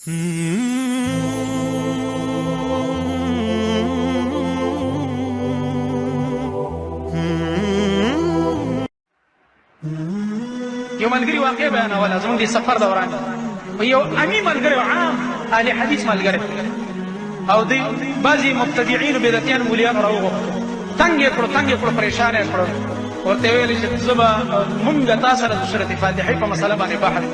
یو ملګري واقع بیانوله زموږ د سفر دوران یو امي ملګری عام اهل حدیث ملګری او د بعضې مبتدعینو بدعتیانو مولیانو راوغوښتو تنګ یې کړو پریشان یې کړو ورته یې ویلې چې زه به مونږ تا سره د سورت فاتحې په مسله باندې بحث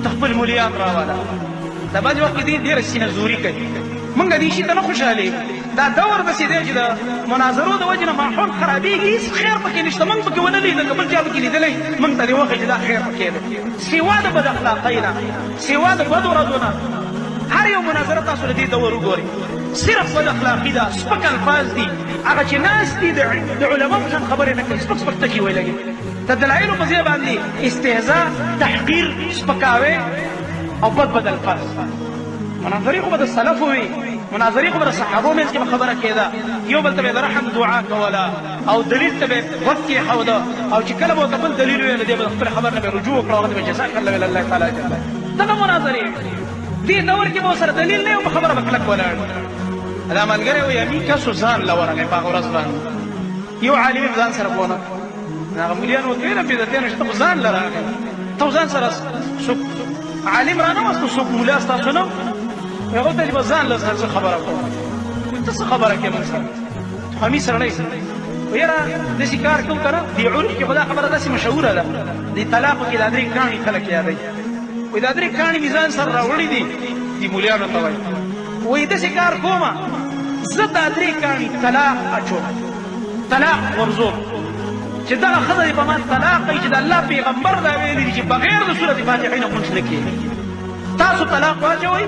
ته خپل مولیان راوله دا بعضې وخت کې دې ډېره سینه زوري کوي مونږ دې شي ته نه خوشحالېږو دا دور داسې دی چې د مناظرو د وجې نه ماحول خرابېږي هېڅ خیر پکې نشته مونږ پکې ونه لیده که بل چا پکې لیدلی مونږ ته دې وښیي چې دا خیر پکې دی سوا د بد اخلاقۍ نه سوا د بدو ردو نه هر یو مناظره تاسو د دې دور وګورئ صرف بد اخلاقي ده سپک الفاظ دي هغه چې ناست دي د علما په شان خبرې نه کوي سپک ټکي ویلګي د دلایلو په ځای باندې استهزاء تحقیر سپکاوی او بد الفاظ مناظرې خو به د سلفو وي مناظرې خو به د صحابو منځ کې به خبره کېده یو بل ته به د رحم دعا کوله او دلیل ته به غوږ کېښوده او چې کله به ورته بل دلیل ویله دی به د خپلې خبر نه به رجوع وکړه هغه ته به جزاک الله ویل الله تعالی جل دغه مناظرې دې دور کې به ورسره دلیل نه وي په خبره به کلک ولاړ دا ملګری وایي امي کسو ځان له ورغی په هغه ورځ باندې یو عالم یې ځان سره بونه هغه مولیان ورته ویله بدعتیانو چې ته خو ځان له راغی ته خو ځان سره څوک عالم را نه وستو څوک مولا ستاسو نه هغه ته چې به ځان له زه خبره کوم ته څه خبره کوې موږ سره امي سړی ویره داسې کار کوم که نه دې عرف کې خو دا خبره داسې مشهوره ده دې طلاقو کې دا درې کاڼي خلک یادوي وایي دا درې کاڼي مې ځان سره راوړي دي دې مولیانو ته وایي وایي داسې کار کومه زه دا درې کاڼي طلاق اچوم طلاق غورځوم چې دغه ښځه دې په ما طلاق کوي چې د الله پیغمبر دا ویلي دي چې بغیر د صورت فاتحې نه لمونځ نه کېږي تاسو طلاق واچوئ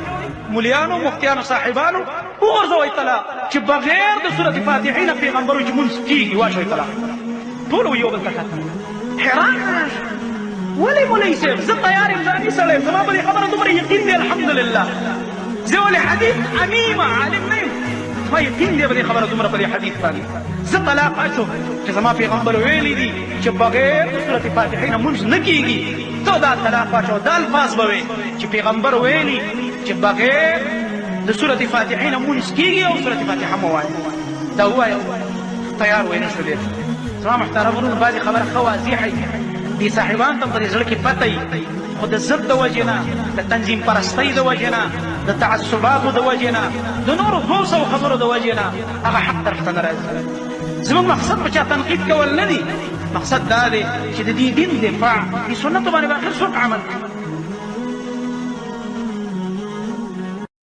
مولیانو مفتیانو صاحبانو وغورځوئ طلاق چې بغیر د صورت فاتحې نه پیغمبر وایي چې لمونځ کېږي واچوئ طلاق ټول یو بل ته کتل حیران ولې مولوي صاحب زه تیار یم زه امي سړی یم زما په دې خبره دومره یقین دی الحمدلله زه ولې حدیث امیم عالم نه یم ما یقین دی په دې خبره دومره په دې حدیث باندې زه طلاق اچوم چې زما پیغمبر ویلي دي چې بغیر د صورت فاتحې نه لمونځ نه کېږي ته دا طلاق واچوه دا الفاظ به وې چې پیغمبر ویلي چې بغیر د صورت فاتحې نه لمونځ کېږي او صورت فاتحه مه وایه دا ووایه تیار وی نه شو دی زما محترم ورونو بعضې خبره ښه واضحه دې صاحبان ته په دې زړه کې پته وي خو د ضد د وجې نه د تنظیم پرستۍ د وجې نه د تعصباتو د وجې نه د نورو 200 خبرو د وجې نه هغه حق طرف ته نه راځي زموږ مقصد په چا تنقید کول نه دي مقصد دا دی چې د دې دین دفاع دې سنتو باندې به آخر څوک عمل کوي